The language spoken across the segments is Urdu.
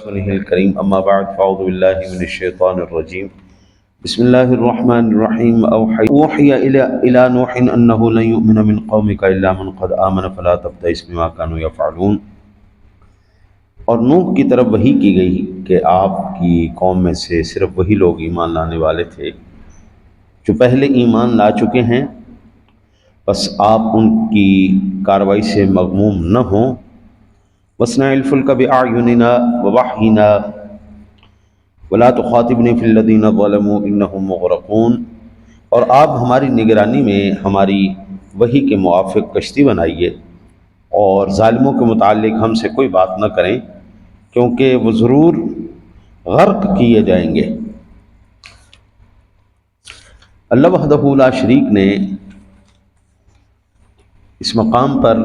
ورسوله الكريم أما بعد فأعوذ بالله من الشيطان الرجيم بسم الله الرحمن الرحيم أوحي إلى نوح أنه لن يؤمن من قومك إلا من قد آمن فلا تبتئس بما كانوا يفعلون۔ اور نوح کی طرف وحی کی گئی کہ آپ کی قوم میں سے صرف وہی لوگ ایمان لانے والے تھے جو پہلے ایمان لا چکے ہیں، بس آپ ان کی کارروائی سے مغموم نہ ہوں۔ وَاصْنَعِ الْفُلْكَ بِأَعْيُنِنَا وَوَحْيِنَا وَلَا تُخَاطِبْنِي فِي الَّذِينَ ظَلَمُوا إِنَّهُمْ مُغْرَقُونَ۔ اور آپ ہماری نگرانی میں ہماری وحی کے موافق کشتی بنائیے اور ظالموں کے متعلق ہم سے کوئی بات نہ کریں کیونکہ وہ ضرور غرق کیے جائیں گے۔ اللہ وحدہ لا شریک نے اس مقام پر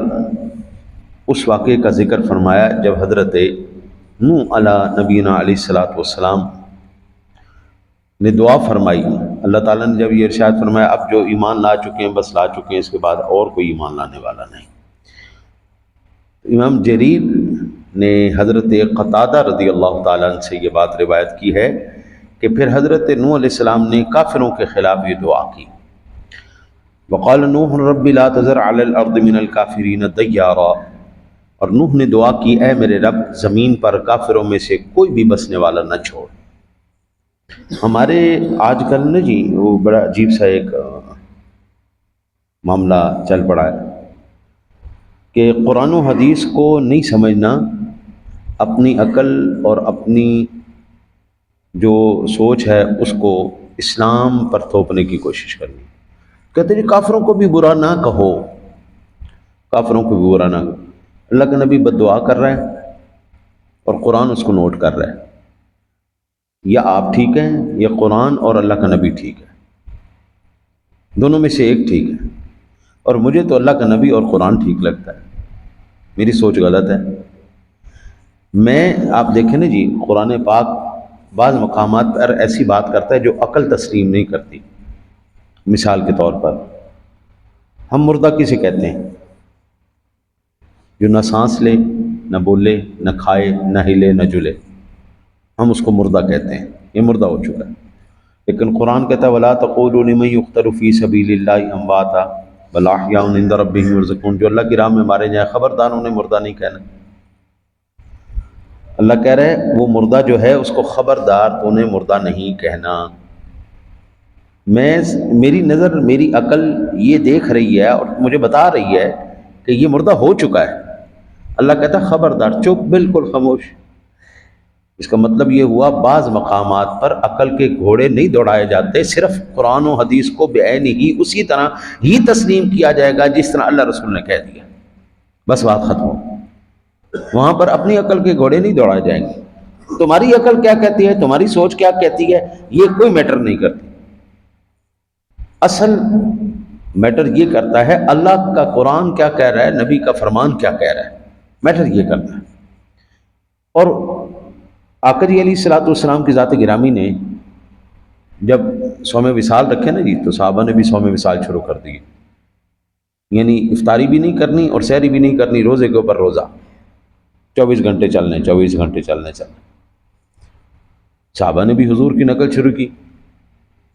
اس واقعے کا ذکر فرمایا جب حضرت نوح علیہ نبینا علیہ الصلوۃ والسلام نے دعا فرمائی۔ اللہ تعالیٰ نے جب یہ ارشاد فرمایا اب جو ایمان لا چکے ہیں بس لا چکے ہیں، اس کے بعد اور کوئی ایمان لانے والا نہیں۔ امام جریر نے حضرت قتادہ رضی اللہ تعالیٰ عنہ سے یہ بات روایت کی ہے کہ پھر حضرت نوح علیہ السلام نے کافروں کے خلاف یہ دعا کی۔ وقال نوح رب لا تذر علی الارض من الکافرین دیارا، اور نوح نے دعا کی اے میرے رب زمین پر کافروں میں سے کوئی بھی بسنے والا نہ چھوڑ۔ ہمارے آج کل نا جی وہ بڑا عجیب سا ایک معاملہ چل پڑا ہے کہ قرآن و حدیث کو نہیں سمجھنا، اپنی عقل اور اپنی جو سوچ ہے اس کو اسلام پر تھوپنے کی کوشش کرنی۔ کہتے ہیں کافروں کو بھی برا نہ کہو، کافروں کو بھی برا نہ کہو۔ اللہ کا نبی بد دعا کر رہا ہے اور قرآن اس کو نوٹ کر رہا ہے۔ یا آپ ٹھیک ہیں یا قرآن اور اللہ کا نبی ٹھیک ہے، دونوں میں سے ایک ٹھیک ہے، اور مجھے تو اللہ کا نبی اور قرآن ٹھیک لگتا ہے، میری سوچ غلط ہے۔ میں آپ دیکھیں نا جی قرآن پاک بعض مقامات پر ایسی بات کرتا ہے جو عقل تسلیم نہیں کرتی۔ مثال کے طور پر ہم مردہ کسے کہتے ہیں؟ جو نہ سانس لے نہ بولے نہ کھائے نہ ہلے نہ جلے، ہم اس کو مردہ کہتے ہیں، یہ مردہ ہو چکا ہے۔ لیکن قرآن کہتا ہے وَلَا تَقُولُوا لِمَن يُقْتَلُ فِي سَبِيلِ اللَّهِ أَمْوَاتًا بَلْ أَحْيَاءٌ عِندَ رَبِّهِمْ يُرْزَقُونَ، جو اللہ کی راہ میں مارے جائیں خبردار انہیں مردہ نہیں کہنا۔ اللہ کہہ رہے ہے وہ مردہ جو ہے اس کو خبردار تو انہیں مردہ نہیں کہنا۔ میری نظر میری عقل یہ دیکھ رہی ہے اور مجھے بتا رہی ہے کہ یہ مردہ ہو چکا ہے، اللہ کہتا ہے خبردار، چپ، بالکل خاموش۔ اس کا مطلب یہ ہوا بعض مقامات پر عقل کے گھوڑے نہیں دوڑائے جاتے، صرف قرآن و حدیث کو بعین ہی اسی طرح ہی تسلیم کیا جائے گا جس طرح اللہ رسول نے کہہ دیا، بس بات ختم ہو۔ وہاں پر اپنی عقل کے گھوڑے نہیں دوڑائے جائیں گے۔ تمہاری عقل کیا کہتی ہے، تمہاری سوچ کیا کہتی ہے، یہ کوئی میٹر نہیں کرتی۔ اصل میٹر یہ کرتا ہے اللہ کا قرآن کیا کہہ رہا ہے، نبی کا فرمان کیا کہہ رہا ہے، میٹر یہ کرتا ہے۔ اور آقا جی علیہ الصلوۃ والسلام کی ذات گرامی نے جب صوم وصال رکھے نا جی تو صحابہ نے بھی صوم وصال شروع کر دی، یعنی افطاری بھی نہیں کرنی اور سحری بھی نہیں کرنی، روزے کے اوپر روزہ، 24 گھنٹے چلنے، 24 گھنٹے چلنے۔ صحابہ نے بھی حضور کی نقل شروع کی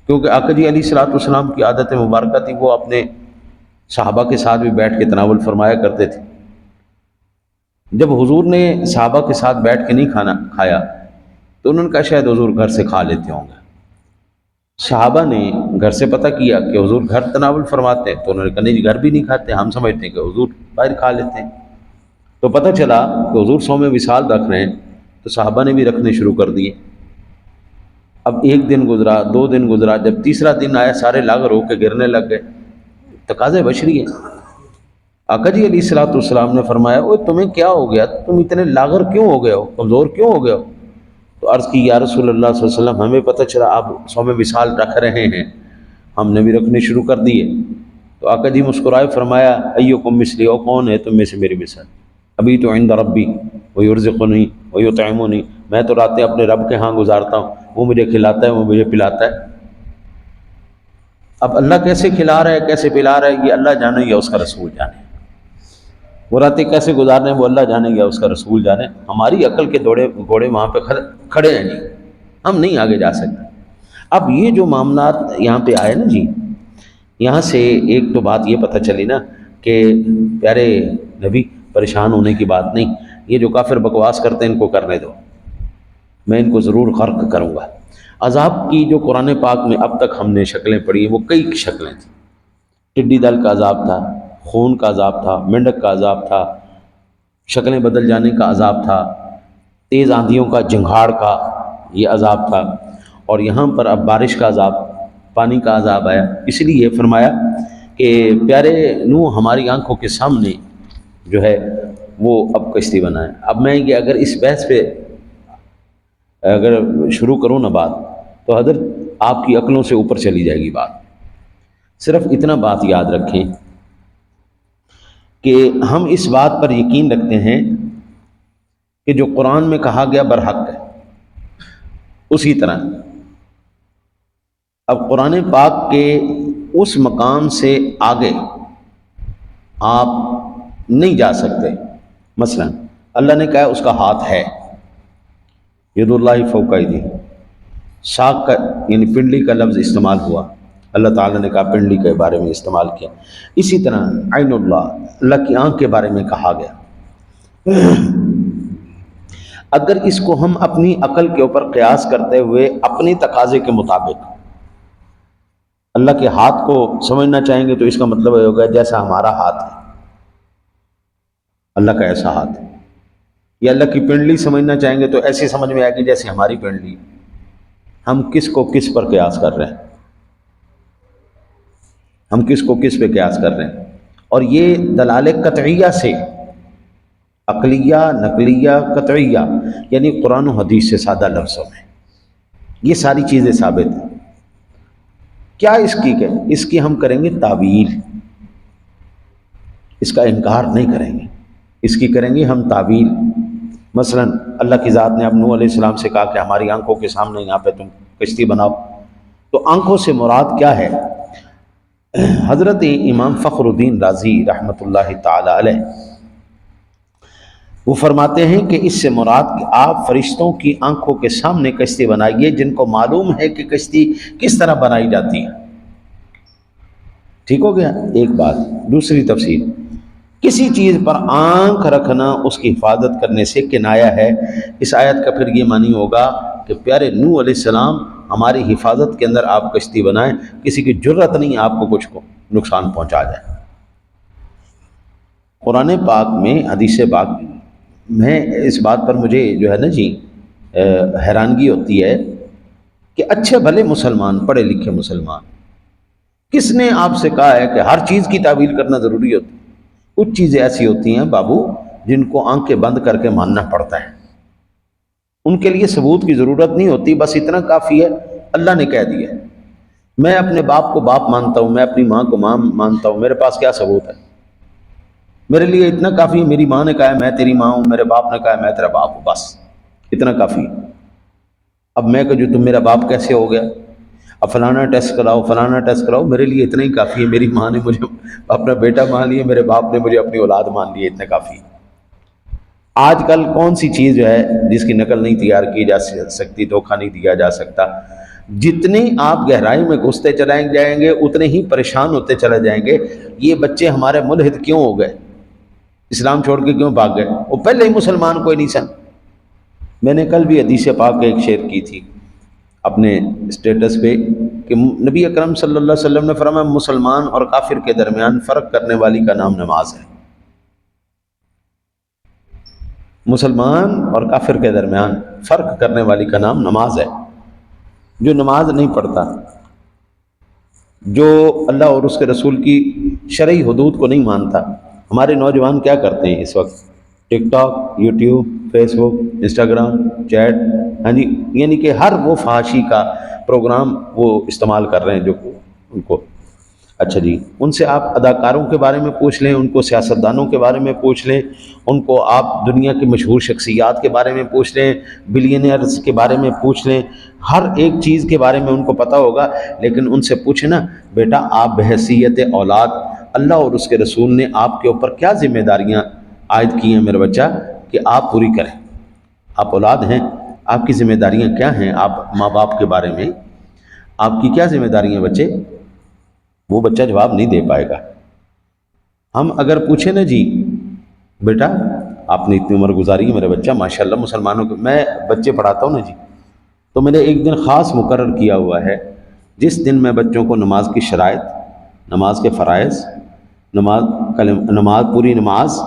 کیونکہ آقا جی علیہ الصلوۃ والسلام کی عادت مبارکہ تھی، وہ اپنے صحابہ کے ساتھ بھی بیٹھ کے تناول فرمایا کرتے تھے۔ جب حضور نے صحابہ کے ساتھ بیٹھ کے نہیں کھایا تو انہوں نے کہا شاید حضور گھر سے کھا لیتے ہوں گے۔ صحابہ نے گھر سے پتہ کیا کہ حضور گھر تناول فرماتے ہیں تو انہوں نے کہا نہیں جی گھر بھی نہیں کھاتے، ہم سمجھتے ہیں کہ حضور باہر کھا لیتے ہیں۔ تو پتہ چلا کہ حضور صوم وصال رکھ رہے ہیں تو صحابہ نے بھی رکھنے شروع کر دیے۔ اب ایک دن گزرا، 2 دن گزرا، جب تیسرا دن آیا سارے لاغر ہو کے گرنے لگ گئے، تقاضے بشری ہے۔ آقا جی علیہ الصلوۃ والسلام نے فرمایا اوہ تمہیں کیا ہو گیا، تم اتنے لاغر کیوں ہو گئے ہو، کمزور کیوں ہو گئے ہو؟ تو عرض کی یا رسول اللہ صلی اللہ علیہ وسلم ہمیں پتہ چلا آپ صوم وصال رکھ رہے ہیں، ہم نے بھی رکھنے شروع کر دیے۔ تو آقا جی مسکرائے فرمایا ایکم مثلی، او کون ہے تم میں سے میری مثال، ابھی تو عند ربی ویرزقنی ویطعمنی، میں تو راتیں اپنے رب کے ہاں گزارتا ہوں، وہ مجھے کھلاتا ہے وہ مجھے پلاتا ہے۔ اب اللہ کیسے کھلا رہا ہے کیسے پلا رہا ہے یہ اللہ جانے یا اس کا رسول جانے۔ وہ راتیں کیسے گزارنے وہ اللہ جانے گیا، اس کا رسول جانے، ہماری عقل کے گھوڑے وہاں پہ کھڑے ہیں جی، ہم نہیں آگے جا سکتے۔ اب یہ جو معاملات یہاں پہ آئے نا جی، یہاں سے ایک تو بات یہ پتہ چلی نا کہ پیارے نبی پریشان ہونے کی بات نہیں، یہ جو کافر بکواس کرتے ہیں ان کو کرنے دو، میں ان کو ضرور غرق کروں گا۔ عذاب کی جو قرآن پاک میں اب تک ہم نے شکلیں پڑھی ہیں وہ کئی شکلیں تھیں۔ ٹڈی دل کا عذاب تھا، خون کا عذاب تھا، مینڈک کا عذاب تھا، شکلیں بدل جانے کا عذاب تھا، تیز آندھیوں کا، جھنگھاڑ کا یہ عذاب تھا، اور یہاں پر اب بارش کا عذاب، پانی کا عذاب آیا۔ اس لیے فرمایا کہ پیارے نوح ہماری آنکھوں کے سامنے جو ہے وہ اب کشتی بنائیں۔ اب میں یہ اگر اس بحث پہ اگر شروع کروں نا بات تو حضرت آپ کی عقلوں سے اوپر چلی جائے گی بات۔ صرف اتنا بات یاد رکھیں کہ ہم اس بات پر یقین رکھتے ہیں کہ جو قرآن میں کہا گیا برحق ہے، اسی طرح اب قرآن پاک کے اس مقام سے آگے آپ نہیں جا سکتے۔ مثلا اللہ نے کہا اس کا ہاتھ ہے، ید اللہ فوق ایدیہم، ساق کا یعنی پنڈلی کا لفظ استعمال ہوا، اللہ تعالیٰ نے کہا پنڈلی کے بارے میں استعمال کیا۔ اسی طرح عین اللہ، اللہ کی آنکھ کے بارے میں کہا گیا۔ اگر اس کو ہم اپنی عقل کے اوپر قیاس کرتے ہوئے اپنے تقاضے کے مطابق اللہ کے ہاتھ کو سمجھنا چاہیں گے تو اس کا مطلب یہ ہوگا جیسا ہمارا ہاتھ ہے اللہ کا ایسا ہاتھ ہے، یا اللہ کی پنڈلی سمجھنا چاہیں گے تو ایسی سمجھ میں آئے گی جیسے ہماری پنڈلی۔ ہم کس کو کس پر قیاس کر رہے ہیں، ہم کس کو کس پہ قیاس کر رہے ہیں؟ اور یہ دلالے قطعیہ سے، عقلیہ، نقلیہ، قطعیہ، یعنی قرآن و حدیث سے سادہ لفظوں میں یہ ساری چیزیں ثابت ہیں۔ کیا اس کی ہم کریں گے تعویل، اس کا انکار نہیں کریں گے، اس کی کریں گے ہم تعویل۔ مثلا اللہ کی ذات نے اب نوح علیہ السلام سے کہا کہ ہماری آنکھوں کے سامنے یہاں پہ تم کشتی بناؤ، تو آنکھوں سے مراد کیا ہے؟ حضرت امام فخر الدین رازی رحمۃ اللہ تعالی علیہ وہ فرماتے ہیں کہ اس سے مراد کہ آپ فرشتوں کی آنکھوں کے سامنے کشتی بنائیے جن کو معلوم ہے کہ کشتی کس طرح بنائی جاتی ہے۔ ٹھیک ہو گیا ایک بات۔ دوسری تفسیر، کسی چیز پر آنکھ رکھنا اس کی حفاظت کرنے سے کنایا ہے۔ اس آیت کا پھر یہ معنی ہوگا کہ پیارے نوح علیہ السلام ہماری حفاظت کے اندر آپ کشتی بنائیں، کسی کی جرت نہیں آپ کو کچھ نقصان پہنچا جائے۔ قرآن پاک میں، حدیث پاک میں اس بات پر مجھے جو ہے نا جی حیرانگی ہوتی ہے کہ اچھے بھلے مسلمان، پڑھے لکھے مسلمان، کس نے آپ سے کہا ہے کہ ہر چیز کی تعویل کرنا ضروری ہوتی ہے؟ کچھ چیزیں ایسی ہوتی ہیں بابو جن کو آنکھیں بند کر کے ماننا پڑتا ہے، ان کے لیے ثبوت کی ضرورت نہیں ہوتی، بس اتنا کافی ہے اللہ نے کہہ دیا ہے۔ میں اپنے باپ کو باپ مانتا ہوں، میں اپنی ماں کو ماں مانتا ہوں، میرے پاس کیا ثبوت ہے؟ میرے لیے اتنا کافی ہے، میری ماں نے کہا ہے میں تیری ماں ہوں، میرے باپ نے کہا ہے میں تیرا باپ ہوں، بس اتنا کافی ہے۔ اب میں کہ جو تم میرا باپ کیسے ہو گیا، اب فلانا ٹیسٹ کراؤ، فلانا ٹیسٹ کراؤ، میرے لیے اتنا ہی کافی ہے، میری ماں نے مجھے اپنا بیٹا مان لیا، میرے باپ نے مجھے اپنی اولاد مان لی، اتنا کافی ہے۔ آج کل کون سی چیز جو ہے جس کی نقل نہیں تیار کی جا سکتی، دھوکہ نہیں دیا جا سکتا؟ جتنی آپ گہرائی میں گھستے چلائیں جائیں گے اتنے ہی پریشان ہوتے چلے جائیں گے۔ یہ بچے ہمارے ملحد کیوں ہو گئے، اسلام چھوڑ کے کیوں بھاگ گئے؟ وہ پہلے ہی مسلمان کوئی نہیں سن۔ میں نے کل بھی حدیث پاک ایک شیئر کی تھی اپنے اسٹیٹس پہ کہ نبی اکرم صلی اللہ علیہ وسلم نے فرمایا مسلمان اور کافر کے درمیان فرق کرنے والی کا نام نماز ہے۔ مسلمان اور کافر کے درمیان فرق کرنے والی کا نام نماز ہے۔ جو نماز نہیں پڑھتا، جو اللہ اور اس کے رسول کی شرعی حدود کو نہیں مانتا، ہمارے نوجوان کیا کرتے ہیں اس وقت؟ ٹک ٹاک، یوٹیوب، فیس بک، انسٹاگرام، چیٹ، ہاں جی، یعنی کہ ہر وہ فحاشی کا پروگرام وہ استعمال کر رہے ہیں جو ان کو اچھا جی، ان سے آپ اداکاروں کے بارے میں پوچھ لیں، ان کو سیاستدانوں کے بارے میں پوچھ لیں، ان کو آپ دنیا کی مشہور شخصیات کے بارے میں پوچھ لیں، بلینئرز کے بارے میں پوچھ لیں، ہر ایک چیز کے بارے میں ان کو پتہ ہوگا۔ لیکن ان سے پوچھیں نا بیٹا آپ بحیثیت اولاد اللہ اور اس کے رسول نے آپ کے اوپر کیا ذمہ داریاں عائد کی ہیں میرا بچہ کہ آپ پوری کریں. آپ اولاد ہیں، آپ کی ذمہ داریاں کیا ہیں، آپ ماں باپ کے بارے میں آپ کی کیا ذمہ داریاں بچے، وہ بچہ جواب نہیں دے پائے گا. ہم اگر پوچھیں نا جی بیٹا آپ نے اتنی عمر گزاری ہے میرا بچہ ماشاءاللہ مسلمانوں کو، میں بچے پڑھاتا ہوں نا جی، تو میں نے ایک دن خاص مقرر کیا ہوا ہے جس دن میں بچوں کو نماز کی شرائط، نماز کے فرائض، نماز پوری نماز،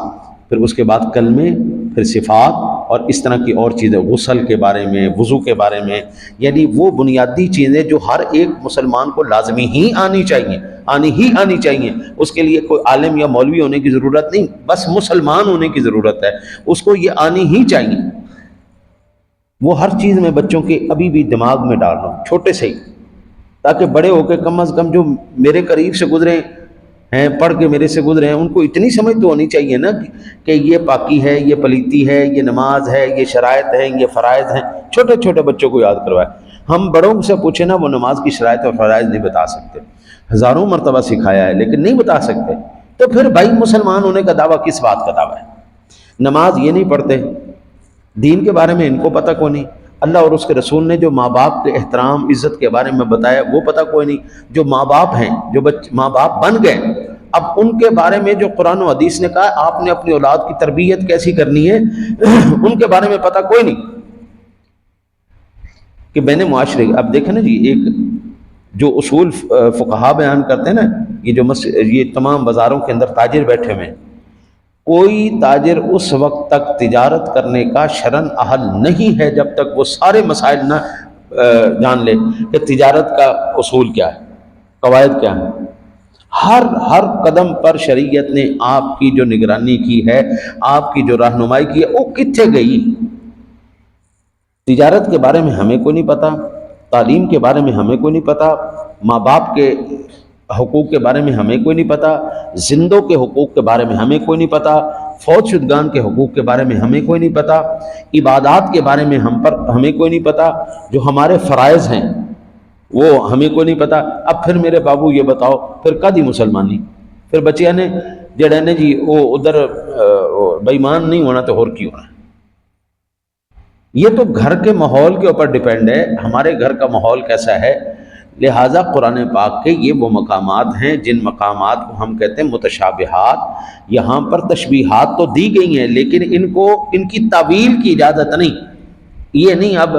پھر اس کے بعد کلمے، پھر صفات اور اس طرح کی اور چیزیں، غسل کے بارے میں، وضو کے بارے میں، یعنی وہ بنیادی چیزیں جو ہر ایک مسلمان کو لازمی ہی آنی چاہیے، آنی چاہیے. اس کے لیے کوئی عالم یا مولوی ہونے کی ضرورت نہیں، بس مسلمان ہونے کی ضرورت ہے، اس کو یہ آنی ہی چاہیے. وہ ہر چیز میں بچوں کے ابھی بھی دماغ میں ڈال رہا ہوں چھوٹے سے ہی، تاکہ بڑے ہو کے کم از کم جو میرے قریب سے گزرے ہیں، پڑھ کے میرے سے گزرے ہیں، ان کو اتنی سمجھ تو ہونی چاہیے نا کہ یہ پاکی ہے، یہ پلیتی ہے، یہ نماز ہے، یہ شرائط ہیں، یہ فرائض ہیں. چھوٹے چھوٹے بچوں کو یاد کروائے. ہم بڑوں سے پوچھیں نا وہ نماز کی شرائط اور فرائض نہیں بتا سکتے، ہزاروں مرتبہ سکھایا ہے لیکن نہیں بتا سکتے. تو پھر بھائی مسلمان ہونے کا دعویٰ کس بات کا دعویٰ ہے؟ نماز یہ نہیں پڑھتے، دین کے بارے میں ان کو پتہ کوئی نہیں، اللہ اور اس کے رسول نے جو ماں باپ کے احترام عزت کے بارے میں بتایا وہ پتہ کوئی نہیں. جو ماں باپ ہیں، جو ماں باپ بن گئے، اب ان کے بارے میں جو قرآن و حدیث نے کہا آپ نے اپنی اولاد کی تربیت کیسی کرنی ہے ان کے بارے میں پتہ کوئی نہیں. کہ میں نے معاشرے، اب دیکھیں نا جی، ایک جو اصول فقہا بیان کرتے ہیں نا، یہ تمام بازاروں کے اندر تاجر بیٹھے ہوئے ہیں، کوئی تاجر اس وقت تک تجارت کرنے کا شرعاً اہل نہیں ہے جب تک وہ سارے مسائل نہ جان لے کہ تجارت کا اصول کیا ہے، قواعد کیا ہیں. ہر قدم پر شریعت نے آپ کی جو نگرانی کی ہے، آپ کی جو رہنمائی کی ہے، وہ کتنے گئی. تجارت کے بارے میں ہمیں کوئی نہیں پتا، تعلیم کے بارے میں ہمیں کوئی نہیں پتا، ماں باپ کے حقوق کے بارے میں ہمیں کوئی نہیں پتا، زندوں کے حقوق کے بارے میں ہمیں کوئی نہیں پتا، فوت شدگان کے حقوق کے بارے میں ہمیں کوئی نہیں پتا، عبادات کے بارے میں ہمیں کوئی نہیں پتا، جو ہمارے فرائض ہیں وہ ہمیں کوئی نہیں پتا. اب پھر میرے بابو یہ بتاؤ پھر کدی مسلمانی، پھر بچے نے جڑے نے جی وہ ادھر بےمان نہیں ہونا تو اور کی ہونا. یہ تو گھر کے ماحول کے اوپر ڈیپینڈ ہے، ہمارے گھر کا ماحول کیسا ہے. لہٰذا قرآن پاک کے یہ وہ مقامات ہیں جن مقامات کو ہم کہتے ہیں متشابہات. یہاں پر تشبیہات تو دی گئی ہیں لیکن ان کی تعویل کی اجازت نہیں. یہ نہیں اب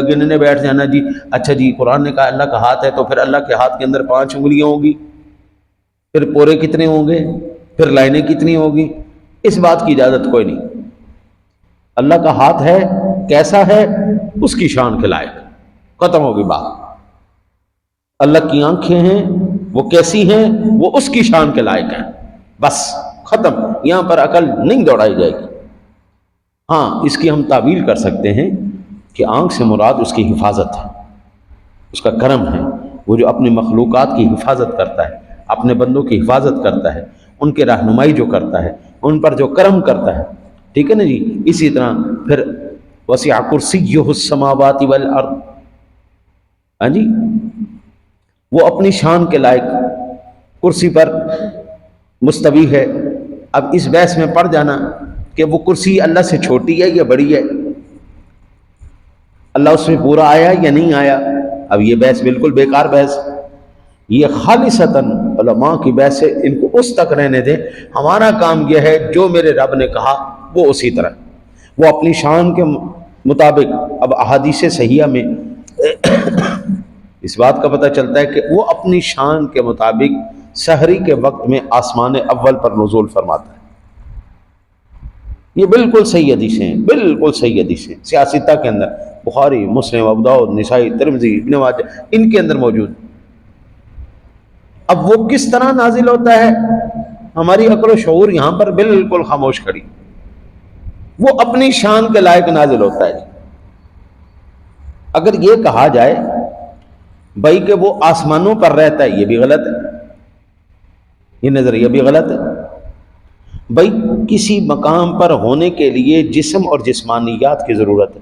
گننے بیٹھ جانا جی اچھا جی قرآن نے کہا اللہ کا ہاتھ ہے تو پھر اللہ کے ہاتھ کے اندر 5 انگلیاں ہوں گی، پھر پورے کتنے ہوں گے، پھر لائنیں کتنی ہوگی. اس بات کی اجازت کوئی نہیں. اللہ کا ہاتھ ہے، کیسا ہے، اس کی شان کے لائق، ختم ہوگی بات. اللہ کی آنکھیں ہیں، وہ کیسی ہیں، وہ اس کی شان کے لائق ہیں، بس ختم. یہاں پر عقل نہیں دوڑائی جائے گی. ہاں اس کی ہم تعویل کر سکتے ہیں کہ آنکھ سے مراد اس کی حفاظت ہے، اس کا کرم ہے. وہ جو اپنی مخلوقات کی حفاظت کرتا ہے، اپنے بندوں کی حفاظت کرتا ہے، ان کے رہنمائی جو کرتا ہے، ان پر جو کرم کرتا ہے، ٹھیک ہے نا جی. اسی طرح پھر وسع کرسیہ السماوات والارض، ہاں جی، وہ اپنی شان کے لائق کرسی پر مستوی ہے. اب اس بحث میں پڑ جانا کہ وہ کرسی اللہ سے چھوٹی ہے یا بڑی ہے، اللہ اس میں پورا آیا یا نہیں آیا، اب یہ بحث بالکل بیکار بحث. یہ خالصتاً علماء کی بحث ہے، ان کو اس تک رہنے دیں. ہمارا کام یہ ہے جو میرے رب نے کہا وہ اسی طرح، وہ اپنی شان کے مطابق. اب احادیث صحیحہ میں اس بات کا پتہ چلتا ہے کہ وہ اپنی شان کے مطابق سحری کے وقت میں آسمان اول پر نزول فرماتا ہے. یہ بالکل صحیح حدیثیں ہیں، بالکل صحیح حدیثیں سیاستہ کے اندر، بخاری، مسلم، ابو داؤد، نسائی، ترمذی، ابن ماجہ، ان کے اندر موجود. اب وہ کس طرح نازل ہوتا ہے، ہماری عقل و شعور یہاں پر بالکل خاموش کھڑی. وہ اپنی شان کے لائق نازل ہوتا ہے. اگر یہ کہا جائے بھائی کہ وہ آسمانوں پر رہتا ہے، یہ بھی غلط ہے، یہ نظریہ بھی غلط ہے. بھائی کسی مقام پر ہونے کے لیے جسم اور جسمانیات کی ضرورت ہے.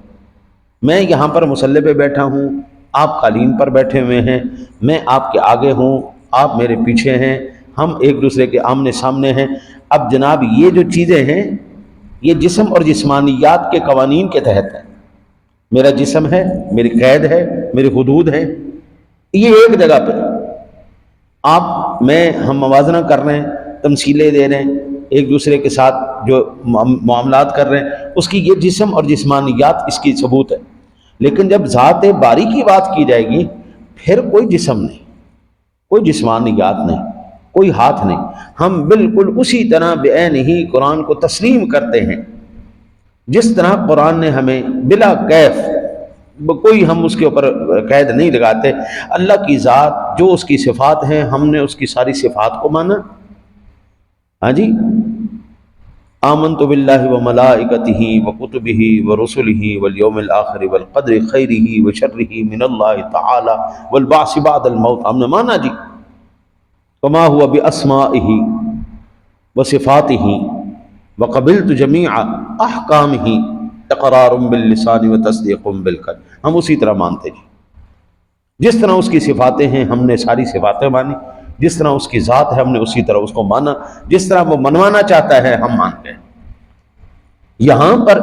میں یہاں پر مصلی پہ بیٹھا ہوں، آپ قالین پر بیٹھے ہوئے ہیں، میں آپ کے آگے ہوں، آپ میرے پیچھے ہیں، ہم ایک دوسرے کے آمنے سامنے ہیں. اب جناب یہ جو چیزیں ہیں یہ جسم اور جسمانیات کے قوانین کے تحت ہے. میرا جسم ہے، میری قید ہے، میری حدود ہے، یہ ایک جگہ پہ ہم موازنہ کر رہے ہیں، تمثیلیں دے رہے ہیں، ایک دوسرے کے ساتھ جو معاملات کر رہے ہیں، اس کی یہ جسم اور جسمانیات اس کی ثبوت ہے. لیکن جب ذات باری کی بات کی جائے گی، پھر کوئی جسم نہیں، کوئی جسمانیات نہیں، کوئی ہاتھ نہیں. ہم بالکل اسی طرح بعین ہی قرآن کو تسلیم کرتے ہیں جس طرح قرآن نے ہمیں بلا کیف، کوئی ہم اس کے اوپر قید نہیں لگاتے. اللہ کی ذات جو اس کی صفات ہیں، ہم نے اس کی ساری صفات کو مانا. ہاں جی، آمنت باللہ وملائکتہ وکتبہ ورسلہ والیوم الآخر والقدر خیرہ وشرہ من اللہ تعالی والبعث بعد الموت. ہم نے مانا جی. وما هو باسمائہ وصفاتہ وقبلت جمیع احکامہ اقرار باللسان وتصدیق بالقلب. ہم اسی طرح مانتے جی. جس طرح اس کی صفاتیں ہیں ہم نے ساری صفاتیں مانی، جس طرح اس کی ذات ہے ہم نے اسی طرح اس کو مانا، جس طرح وہ منوانا چاہتا ہے ہم مانتے ہیں. یہاں پر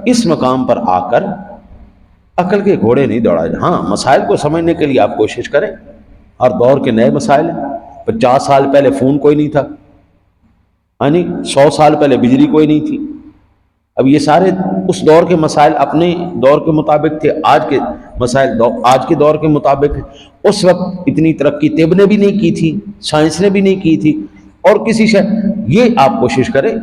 اس مقام پر آ کر عقل کے گھوڑے نہیں دوڑائے. ہاں، مسائل کو سمجھنے کے لیے آپ کوشش کریں. ہر دور کے نئے مسائل ہیں. 50 سال پہلے فون کوئی نہیں تھا، یعنی 100 سال پہلے بجلی کوئی نہیں تھی. اب یہ سارے اس دور کے مسائل اپنے دور کے مطابق تھے، آج کے مسائل آج کے دور کے مطابق ہیں. اس وقت اتنی ترقی طب نے بھی نہیں کی تھی، سائنس نے بھی نہیں کی تھی، اور کسی یہ آپ کوشش کریں،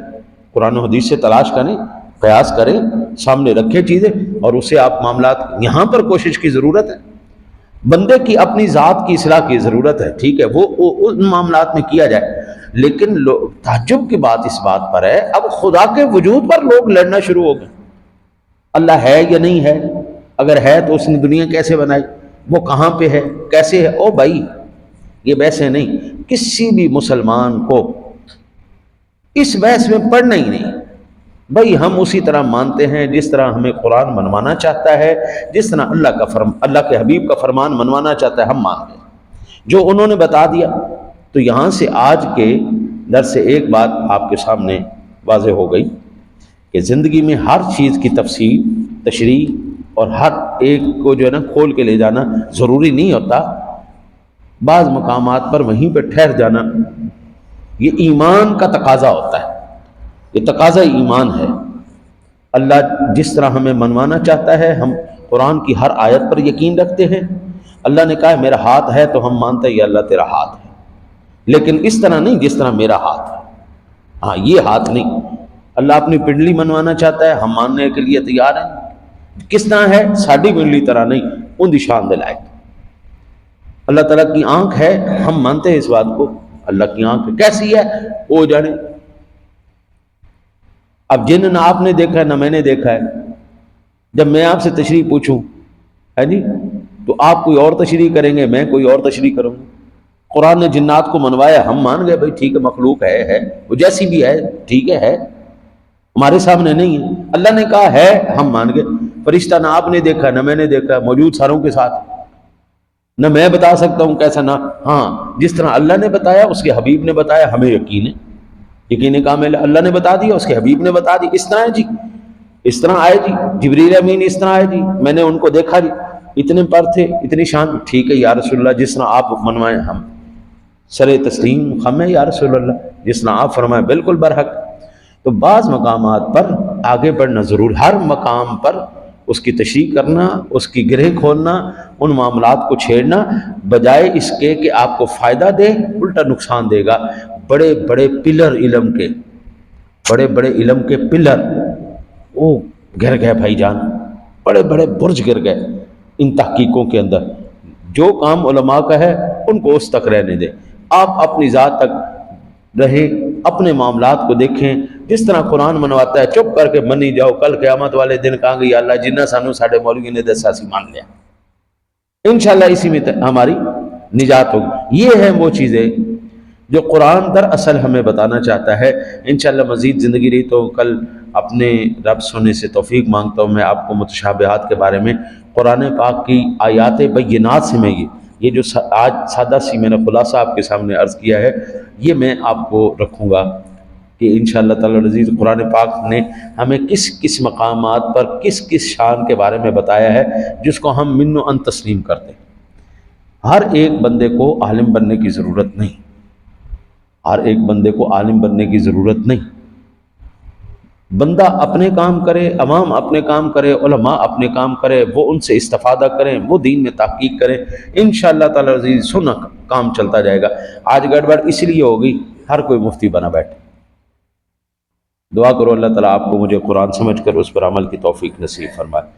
قرآن و حدیث سے تلاش کریں، قیاس کریں، سامنے رکھیں چیزیں، اور اسے آپ معاملات. یہاں پر کوشش کی ضرورت ہے. بندے کی اپنی ذات کی اصلاح کی ضرورت ہے، ٹھیک ہے، وہ ان معاملات میں کیا جائے. لیکن تعجب کی بات اس بات پر ہے، اب خدا کے وجود پر لوگ لڑنا شروع ہو گئے. اللہ ہے یا نہیں ہے؟ اگر ہے تو اس نے دنیا کیسے بنائی؟ وہ کہاں پہ ہے؟ کیسے ہے؟ او بھائی، یہ بحثیں نہیں. کسی بھی مسلمان کو اس بحث میں پڑھنا ہی نہیں. بھائی ہم اسی طرح مانتے ہیں جس طرح ہمیں قرآن منوانا چاہتا ہے، جس طرح اللہ کے حبیب کا فرمان منوانا چاہتا ہے ہم مانتے ہیں. جو انہوں نے بتا دیا. تو یہاں سے آج کے درس سے ایک بات آپ کے سامنے واضح ہو گئی کہ زندگی میں ہر چیز کی تفصیل، تشریح اور ہر ایک کو جو ہے نا کھول کے لے جانا ضروری نہیں ہوتا. بعض مقامات پر وہیں پہ ٹھہر جانا یہ ایمان کا تقاضا ہوتا ہے. یہ تقاضا ایمان ہے. اللہ جس طرح ہمیں منوانا چاہتا ہے ہم قرآن کی ہر آیت پر یقین رکھتے ہیں. اللہ نے کہا ہے میرا ہاتھ ہے تو ہم مانتے ہیں یا اللہ تیرا ہاتھ ہے، لیکن اس طرح نہیں جس طرح میرا ہاتھ ہے. ہاں، یہ ہاتھ نہیں. اللہ اپنی پنڈلی منوانا چاہتا ہے ہم ماننے کے لیے تیار ہیں. کس طرح ہے؟ ساڈی پنڈلی طرح نہیں، ان دی شان دے لائق. اللہ تعالیٰ کی آنکھ ہے، ہم مانتے ہیں اس بات کو. اللہ کی آنکھ کیسی ہے وہ جانے. اب جن نہ آپ نے دیکھا ہے نہ میں نے دیکھا ہے. جب میں آپ سے تشریح پوچھوں ہے جی تو آپ کوئی اور تشریح کریں گے، میں کوئی اور تشریح کروں گا. قرآن نے جنات کو منوایا، ہم مان گئے بھائی ٹھیک ہے، مخلوق ہے وہ جیسی بھی ہے، ٹھیک ہے ہمارے سامنے نہیں ہے. اللہ نے کہا ہے، ہم مان گئے. فرشتہ نہ آپ نے دیکھا نہ میں نے دیکھا، موجود ساروں کے ساتھ. نہ میں بتا سکتا ہوں کیسا، نہ ہاں جس طرح اللہ نے بتایا، اس کے حبیب نے بتایا، ہمیں یقین ہے. یقین کامل ہے. اللہ نے بتا دیا، اس کے حبیب نے بتا دی. اس طرح ہے جی، اس طرح آئے جی، جبریل امین اس طرح آئے جی، میں نے ان کو دیکھا جی، اتنے پر تھے، اتنی شان. ٹھیک ہے یا رسول اللہ، جس طرح آپ منوائیں ہم سر تسلیم خم ہے یا رسول اللہ، جس طرح آپ فرمائیں بالکل برحق. تو بعض مقامات پر آگے بڑھنا ضرور، ہر مقام پر اس کی تشریح کرنا، اس کی گرہ کھولنا، ان معاملات کو چھیڑنا بجائے اس کے کہ آپ کو فائدہ دے، الٹا نقصان دے گا. بڑے بڑے پلر علم کے، بڑے بڑے علم کے پلر وہ گر گئے بھائی جان، بڑے بڑے برج گر گئے ان تحقیقوں کے اندر. جو کام علماء کا ہے ان کو اس تک رہنے دیں. آپ اپنی ذات تک رہیں، اپنے معاملات کو دیکھیں. جس طرح قرآن منواتا ہے چپ کر کے منی جاؤ. کل قیامت والے دن کہاں گے یا اللہ جنہ سانو ساڈے مولوی نے دسا سی مان لیا. انشاءاللہ اسی میں ہماری نجات ہوگی. یہ ہیں وہ چیزیں جو قرآن دراصل ہمیں بتانا چاہتا ہے. انشاءاللہ مزید زندگی رہی تو کل اپنے رب سننے سے توفیق مانگتا ہوں. میں آپ کو متشابہات کے بارے میں قرآن پاک کی آیات بینات سے میں یہ جو آج سادہ سی میں نے خلاصہ آپ کے سامنے عرض کیا ہے، یہ میں آپ کو رکھوں گا. کہ انشاءاللہ تعالی العزیز قرآن پاک نے ہمیں کس کس مقامات پر کس کس شان کے بارے میں بتایا ہے جس کو ہم من و ان تسلیم کرتے ہیں۔ ہر ایک بندے کو عالم بننے کی ضرورت نہیں، ہر ایک بندے کو عالم بننے کی ضرورت نہیں، بندہ اپنے کام کرے، عوام اپنے کام کرے، علماء اپنے کام کرے، وہ ان سے استفادہ کریں، وہ دین میں تحقیق کریں، انشاءاللہ تعالی العزیز سننا کام چلتا جائے گا۔ آج گڑبڑ اس لیے ہوگی ہر کوئی مفتی بنا بیٹھے۔ دعا کرو اللہ تعالیٰ آپ کو مجھے قرآن سمجھ کر اس پر عمل کی توفیق نصیب فرمائے۔